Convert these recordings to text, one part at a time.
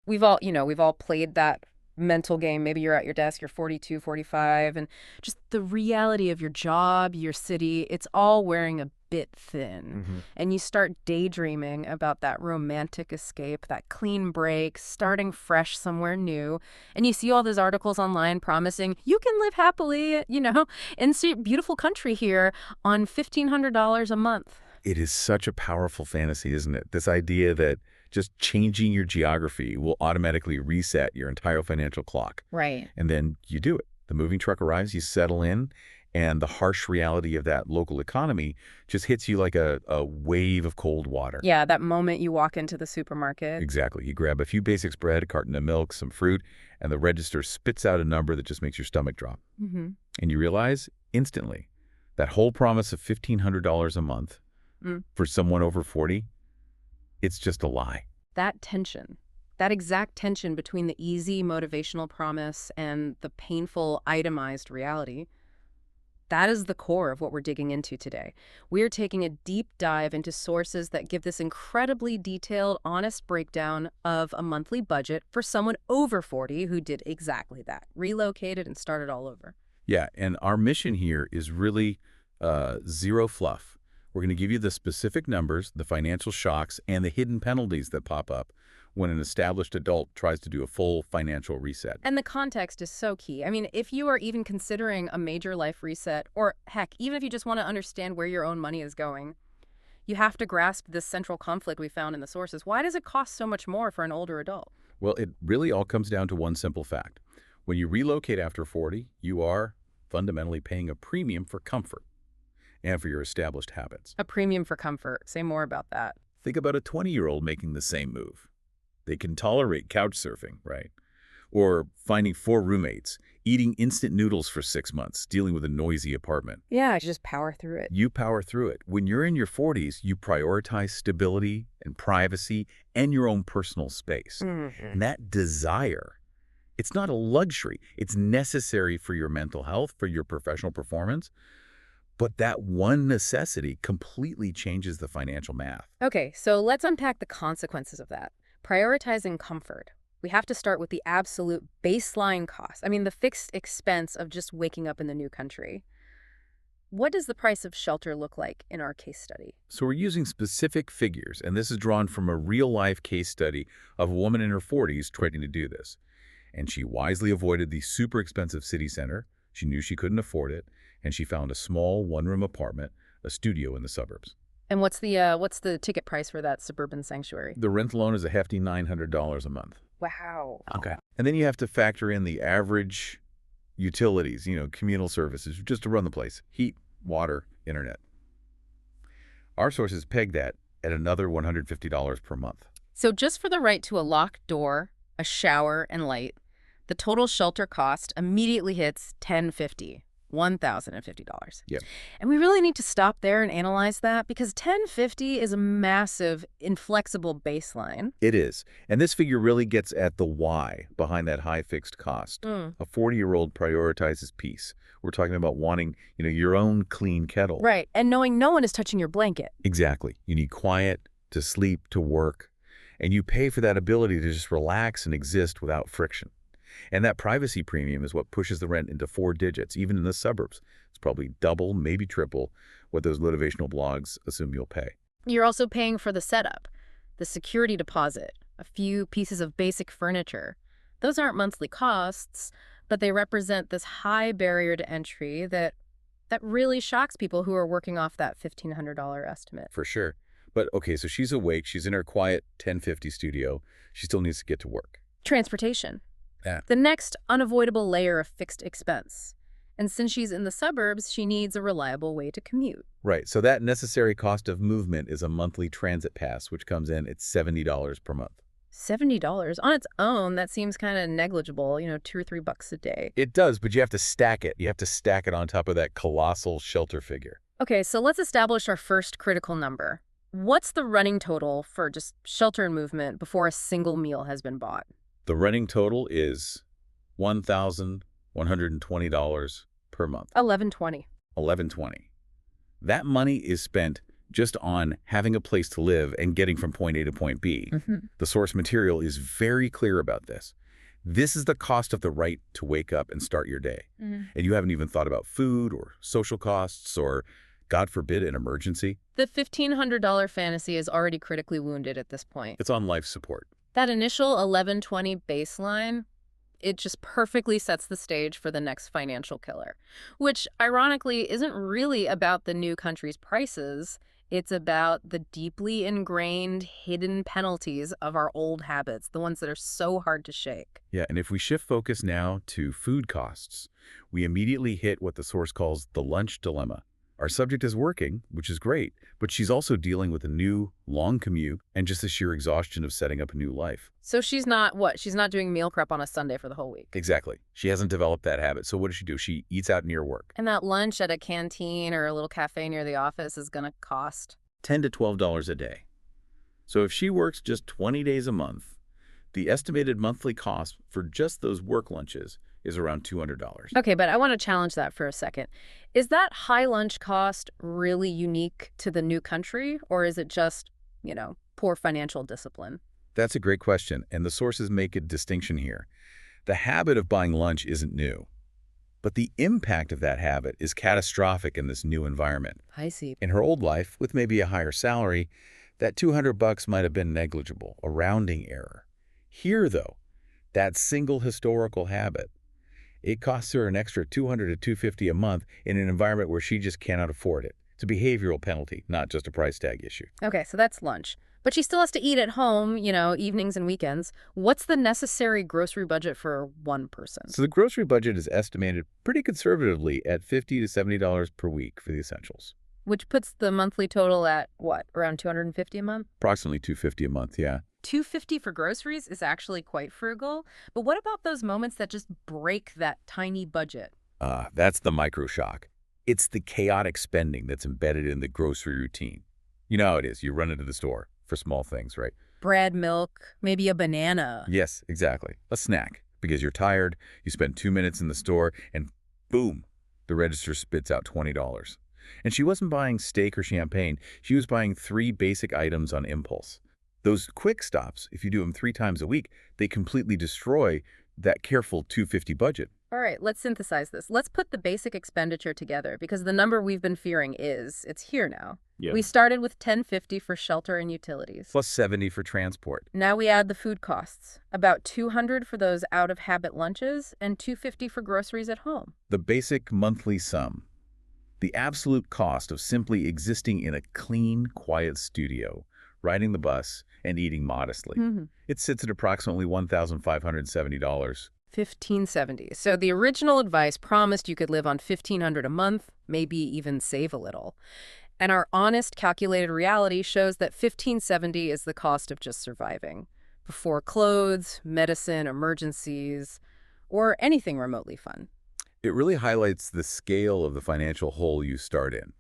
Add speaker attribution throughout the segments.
Speaker 1: we've all played that mental game. Maybe you're at your desk, you're 42, 45, and just the reality of your job, your city, it's all wearing a bit thin.
Speaker 2: Hmm.
Speaker 1: And you start daydreaming about that romantic escape, that clean break, starting fresh somewhere new. And you see all those articles online promising you can live happily, in beautiful country here on $1,500 a month.
Speaker 2: It is such a powerful fantasy, isn't it? This idea that just changing your geography will automatically reset your entire financial clock.
Speaker 1: Right.
Speaker 2: And then you do it. The moving truck arrives, you settle in, and the harsh reality of that local economy just hits you like a wave of cold water.
Speaker 1: Yeah, that moment you walk into the supermarket.
Speaker 2: Exactly. You grab a few basics bread, a carton of milk, some fruit, and the register spits out a number that just makes your stomach drop.
Speaker 1: Mm-hmm.
Speaker 2: And you realize instantly that whole promise of $1,500 a month for someone over 40, it's just a lie.
Speaker 1: That tension, that exact tension between the easy motivational promise and the painful itemized reality, that is the core of what we're digging into today. We're taking a deep dive into sources that give this incredibly detailed, honest breakdown of a monthly budget for someone over 40 who did exactly that, relocated and started all over.
Speaker 2: Yeah, and our mission here is really zero fluff. We're going to give you the specific numbers, the financial shocks, and the hidden penalties that pop up when an established adult tries to do a full financial reset.
Speaker 1: And the context is so key. I mean, if you are even considering a major life reset, or heck, even if you just want to understand where your own money is going, you have to grasp this central conflict we found in the sources. Why does it cost so much more for an older adult?
Speaker 2: Well, it really all comes down to one simple fact. When you relocate after 40, you are fundamentally paying a premium for comfort and for your established habits.
Speaker 1: A premium for comfort. Say more about that.
Speaker 2: Think about a 20-year-old making the same move. They can tolerate couch surfing, right? Or finding 4 roommates, eating instant noodles for 6 months, dealing with a noisy apartment.
Speaker 1: Yeah, just power through it.
Speaker 2: You power through it. When you're in your 40s, you prioritize stability and privacy and your own personal space.
Speaker 1: Mm-hmm.
Speaker 2: And that desire, it's not a luxury. It's necessary for your mental health, for your professional performance. But that one necessity completely changes the financial math.
Speaker 1: Okay, so let's unpack the consequences of that. Prioritizing comfort. We have to start with the absolute baseline cost. I mean, the fixed expense of just waking up in the new country. What does the price of shelter look like in our case study?
Speaker 2: So we're using specific figures, and this is drawn from a real-life case study of a woman in her 40s trying to do this. And she wisely avoided the super expensive city center. She knew she couldn't afford it, and she found a small one-room apartment, a studio in the suburbs.
Speaker 1: And what's the ticket price for that suburban sanctuary?
Speaker 2: The rent alone is a hefty $900 a month.
Speaker 1: Wow.
Speaker 2: Okay. And then you have to factor in the average utilities, communal services, just to run the place. Heat, water, internet. Our sources peg that at another $150 per month.
Speaker 1: So just for the right to a locked door, a shower, and light, the total shelter cost immediately hits $1,050. $1,050.
Speaker 2: Yep.
Speaker 1: And we really need to stop there and analyze that because $1,050 is a massive, inflexible baseline.
Speaker 2: It is. And this figure really gets at the why behind that high fixed cost. A 40-year-old prioritizes peace. We're talking about wanting, your own clean kettle.
Speaker 1: Right. And knowing no one is touching your blanket.
Speaker 2: Exactly. You need quiet to sleep, to work. And you pay for that ability to just relax and exist without friction. And that privacy premium is what pushes the rent into 4 digits, even in the suburbs. It's probably double, maybe triple, what those motivational blogs assume you'll pay.
Speaker 1: You're also paying for the setup, the security deposit, a few pieces of basic furniture. Those aren't monthly costs, but they represent this high barrier to entry that really shocks people who are working off that $1,500 estimate.
Speaker 2: For sure. But okay, so she's awake, she's in her quiet 1050 studio, she still needs to get to work.
Speaker 1: Transportation.
Speaker 2: Yeah.
Speaker 1: The next unavoidable layer of fixed expense. And since she's in the suburbs, she needs a reliable way to commute.
Speaker 2: Right. So that necessary cost of movement is a monthly transit pass, which comes in at $70 per month.
Speaker 1: $70 on its own, that seems kind of negligible, $2 or $3 a day.
Speaker 2: It does, but you have to stack it. You have to stack it on top of that colossal shelter figure.
Speaker 1: Okay, so let's establish our first critical number. What's the running total for just shelter and movement before a single meal has been bought?
Speaker 2: The running total is $1,120 per month.
Speaker 1: $1,120.
Speaker 2: $1,120. That money is spent just on having a place to live and getting from point A to point B. The source material is very clear about this. This is the cost of the right to wake up and start your day. And you haven't even thought about food or social costs or, God forbid, an emergency.
Speaker 1: The $1,500 fantasy is already critically wounded at this point.
Speaker 2: It's on life support.
Speaker 1: That initial 1120 baseline, it just perfectly sets the stage for the next financial killer, which ironically isn't really about the new country's prices. It's about the deeply ingrained hidden penalties of our old habits, the ones that are so hard to shake.
Speaker 2: Yeah, and if we shift focus now to food costs, we immediately hit what the source calls the lunch dilemma. Our subject is working, which is great, but she's also dealing with a new, long commute and just the sheer exhaustion of setting up a new life.
Speaker 1: So she's not, what? She's not doing meal prep on a Sunday for the whole week.
Speaker 2: Exactly. She hasn't developed that habit. So what does she do? She eats out near work.
Speaker 1: And that lunch at a canteen or a little cafe near the office is going to cost
Speaker 2: $10 to $12 a day. So if she works just 20 days a month, the estimated monthly cost for just those work lunches is around $200.
Speaker 1: Okay, but I want to challenge that for a second. Is that high lunch cost really unique to the new country, or is it just, poor financial discipline?
Speaker 2: That's a great question, and the sources make a distinction here. The habit of buying lunch isn't new, but the impact of that habit is catastrophic in this new environment.
Speaker 1: I see.
Speaker 2: In her old life, with maybe a higher salary, that $200 might have been negligible, a rounding error. Here, though, that single historical habit, it costs her an extra $200 to $250 a month in an environment where she just cannot afford it. It's a behavioral penalty, not just a price tag issue.
Speaker 1: Okay, so that's lunch. But she still has to eat at home, evenings and weekends. What's the necessary grocery budget for one person?
Speaker 2: So the grocery budget is estimated pretty conservatively at $50 to $70 per week for the essentials.
Speaker 1: Which puts the monthly total at, what, around $250 a month?
Speaker 2: Approximately $250 a month, yeah.
Speaker 1: $250 for groceries is actually quite frugal. But what about those moments that just break that tiny budget?
Speaker 2: That's the micro shock. It's the chaotic spending that's embedded in the grocery routine. You know how it is. You run into the store for small things, right?
Speaker 1: Bread, milk, maybe a banana.
Speaker 2: Yes, exactly. A snack. Because you're tired, you spend 2 minutes in the store, and boom, the register spits out $20. And she wasn't buying steak or champagne. She was buying 3 basic items on impulse. Those quick stops, if you do them 3 times a week, they completely destroy that careful $250 budget.
Speaker 1: All right, let's synthesize this. Let's put the basic expenditure together because the number we've been fearing it's here now.
Speaker 2: Yeah.
Speaker 1: We started with $10.50 for shelter and utilities.
Speaker 2: Plus $70 for transport.
Speaker 1: Now we add the food costs. About $200 for those out-of-habit lunches and $250 for groceries at home.
Speaker 2: The basic monthly sum. The absolute cost of simply existing in a clean, quiet studio, riding the bus, and eating modestly. It sits at approximately $1,570.
Speaker 1: $1,570. So the original advice promised you could live on $1,500 a month, maybe even save a little. And our honest, calculated reality shows that $1,570 is the cost of just surviving. Before clothes, medicine, emergencies, or anything remotely fun.
Speaker 2: It really highlights the scale of the financial hole you start in.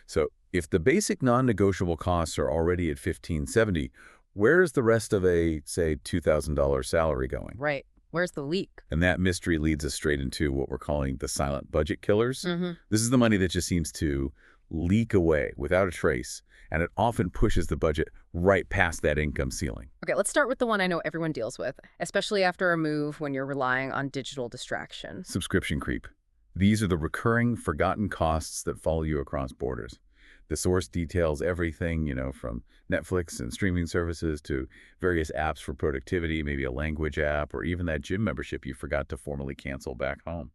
Speaker 2: So if the basic non-negotiable costs are already at $1,570, where's the rest of a, say, $2,000 salary going?
Speaker 1: Right. Where's the leak?
Speaker 2: And that mystery leads us straight into what we're calling the silent budget killers. This is the money that just seems to leak away without a trace, and it often pushes the budget right past that income ceiling.
Speaker 1: Okay, let's start with the one I know everyone deals with, especially after a move when you're relying on digital distraction.
Speaker 2: Subscription creep. These are the recurring, forgotten costs that follow you across borders. The source details everything, from Netflix and streaming services to various apps for productivity, maybe a language app, or even that gym membership you forgot to formally cancel back home.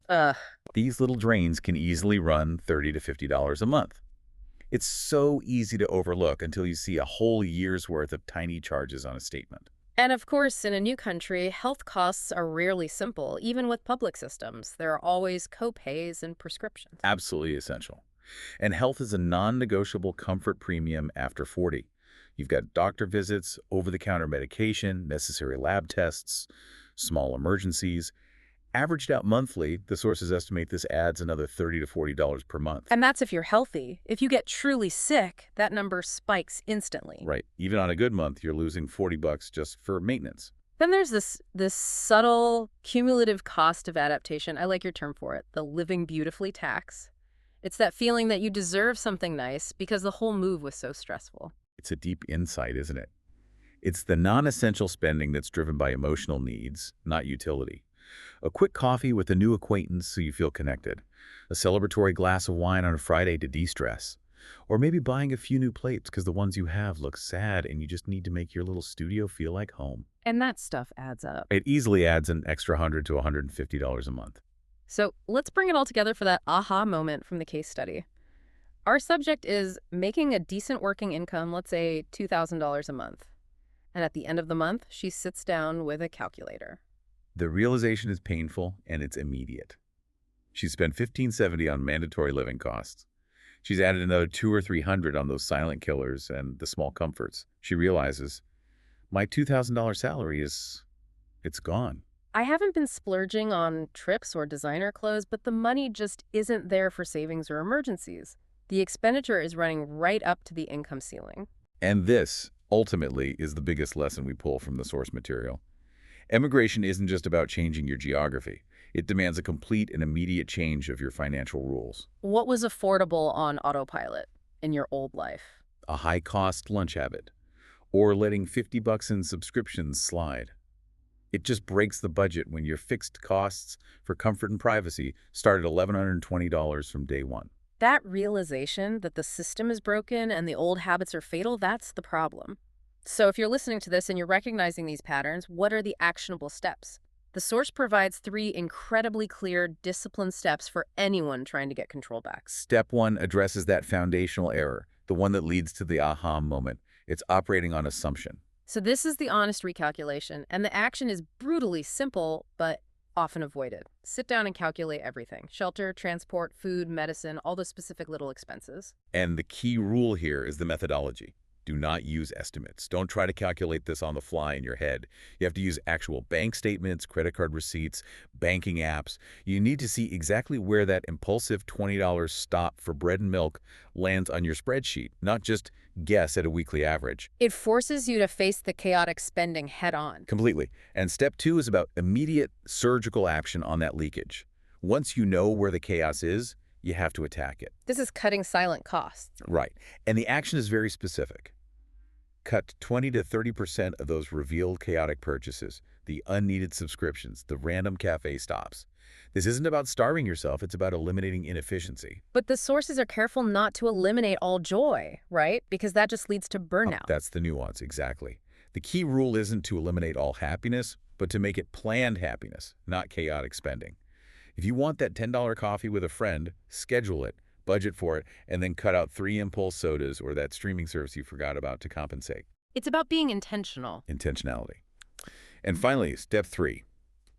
Speaker 2: These little drains can easily run $30 to $50 a month. It's so easy to overlook until you see a whole year's worth of tiny charges on a statement.
Speaker 1: And of course, in a new country, health costs are rarely simple, even with public systems. There are always co-pays and prescriptions.
Speaker 2: Absolutely essential. And health is a non-negotiable comfort premium after 40. You've got doctor visits, over-the-counter medication, necessary lab tests, small emergencies. Averaged out monthly, the sources estimate this adds another $30 to $40 per month.
Speaker 1: And that's if you're healthy. If you get truly sick, that number spikes instantly.
Speaker 2: Right. Even on a good month, you're losing $40 just for maintenance.
Speaker 1: Then there's this subtle cumulative cost of adaptation. I like your term for it, the living beautifully tax. It's that feeling that you deserve something nice because the whole move was so stressful.
Speaker 2: It's a deep insight, isn't it? It's the non-essential spending that's driven by emotional needs, not utility. A quick coffee with a new acquaintance so you feel connected. A celebratory glass of wine on a Friday to de-stress. Or maybe buying a few new plates because the ones you have look sad and you just need to make your little studio feel like home.
Speaker 1: And that stuff adds up.
Speaker 2: It easily adds an extra $100 to $150 a month.
Speaker 1: So let's bring it all together for that aha moment from the case study. Our subject is making a decent working income, let's say $2,000 a month. And at the end of the month, she sits down with a calculator.
Speaker 2: The realization is painful and it's immediate. She spent $1,570 on mandatory living costs. She's added another $200 or $300 on those silent killers and the small comforts. She realizes, my $2,000 salary it's gone.
Speaker 1: I haven't been splurging on trips or designer clothes, but the money just isn't there for savings or emergencies. The expenditure is running right up to the income ceiling.
Speaker 2: And this, ultimately, is the biggest lesson we pull from the source material. Immigration isn't just about changing your geography. It demands a complete and immediate change of your financial rules.
Speaker 1: What was affordable on autopilot in your old life?
Speaker 2: A high-cost lunch habit, or letting $50 in subscriptions slide. It just breaks the budget when your fixed costs for comfort and privacy start at $1,120 from day one.
Speaker 1: That realization that the system is broken and the old habits are fatal, that's the problem. So if you're listening to this and you're recognizing these patterns, what are the actionable steps? The source provides 3 incredibly clear, disciplined steps for anyone trying to get control back.
Speaker 2: Step 1 addresses that foundational error, the one that leads to the aha moment. It's operating on assumption.
Speaker 1: So this is the honest recalculation, and the action is brutally simple, but often avoided. Sit down and calculate everything. Shelter, transport, food, medicine, all the specific little expenses.
Speaker 2: And the key rule here is the methodology. Do not use estimates. Don't try to calculate this on the fly in your head. You have to use actual bank statements, credit card receipts, banking apps. You need to see exactly where that impulsive $20 stop for bread and milk lands on your spreadsheet, not just guess at a weekly average.
Speaker 1: It forces you to face the chaotic spending head on.
Speaker 2: Completely. And step 2 is about immediate surgical action on that leakage. Once you know where the chaos is, you have to attack it.
Speaker 1: This is cutting silent costs.
Speaker 2: Right. And the action is very specific. Cut 20 to 30% of those revealed chaotic purchases, the unneeded subscriptions, the random cafe stops. This isn't about starving yourself, it's about eliminating inefficiency.
Speaker 1: But the sources are careful not to eliminate all joy, right? Because that just leads to burnout.
Speaker 2: That's the nuance, exactly. The key rule isn't to eliminate all happiness, but to make it planned happiness, not chaotic spending. If you want that $10 coffee with a friend, schedule it, budget for it, and then cut out 3 impulse sodas or that streaming service you forgot about to compensate.
Speaker 1: It's about being intentional.
Speaker 2: Intentionality. And finally, step 3.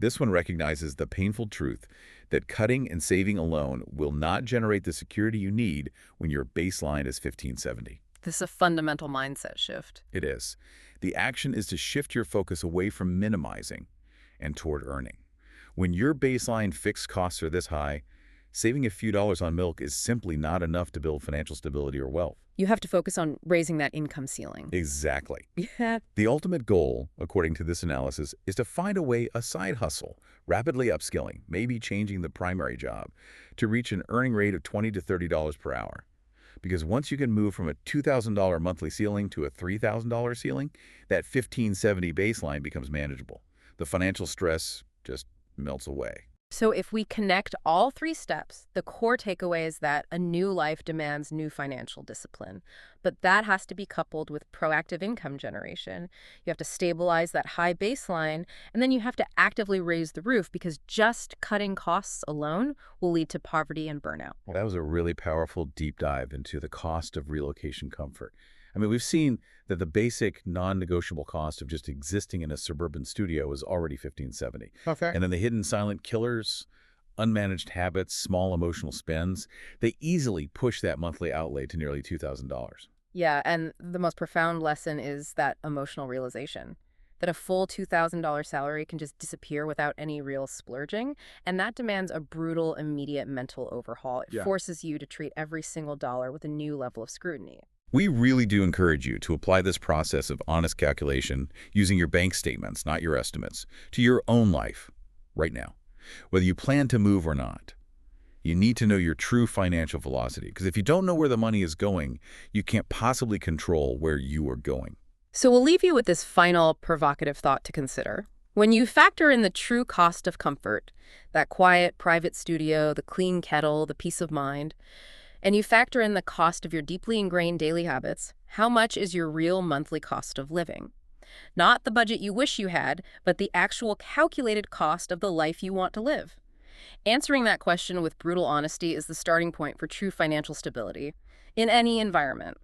Speaker 2: This one recognizes the painful truth that cutting and saving alone will not generate the security you need when your baseline is $1,570.
Speaker 1: This is a fundamental mindset shift.
Speaker 2: It is. The action is to shift your focus away from minimizing and toward earning. When your baseline fixed costs are this high, saving a few dollars on milk is simply not enough to build financial stability or wealth.
Speaker 1: You have to focus on raising that income ceiling.
Speaker 2: Exactly.
Speaker 1: Yeah.
Speaker 2: The ultimate goal, according to this analysis, is to find a side hustle, rapidly upskilling, maybe changing the primary job, to reach an earning rate of $20 to $30 per hour. Because once you can move from a $2,000 monthly ceiling to a $3,000 ceiling, that $1,570 baseline becomes manageable. The financial stress just melts away.
Speaker 1: So if we connect all 3 steps, the core takeaway is that a new life demands new financial discipline. But that has to be coupled with proactive income generation. You have to stabilize that high baseline, and then you have to actively raise the roof because just cutting costs alone will lead to poverty and burnout.
Speaker 2: That was a really powerful deep dive into the cost of relocation comfort. I mean, we've seen that the basic non-negotiable cost of just existing in a suburban studio is already $1,570.
Speaker 1: Okay.
Speaker 2: And then the hidden silent killers, unmanaged habits, small emotional spends, they easily push that monthly outlay to nearly $2,000.
Speaker 1: Yeah, and the most profound lesson is that emotional realization. That a full $2,000 salary can just disappear without any real splurging, and that demands a brutal, immediate mental overhaul. It forces you to treat every single dollar with a new level of scrutiny.
Speaker 2: We really do encourage you to apply this process of honest calculation using your bank statements, not your estimates, to your own life right now, whether you plan to move or not. You need to know your true financial velocity, because if you don't know where the money is going, you can't possibly control where you are going.
Speaker 1: So we'll leave you with this final provocative thought to consider. When you factor in the true cost of comfort, that quiet, private studio, the clean kettle, the peace of mind, and you factor in the cost of your deeply ingrained daily habits, how much is your real monthly cost of living? Not the budget you wish you had, but the actual calculated cost of the life you want to live. Answering that question with brutal honesty is the starting point for true financial stability in any environment.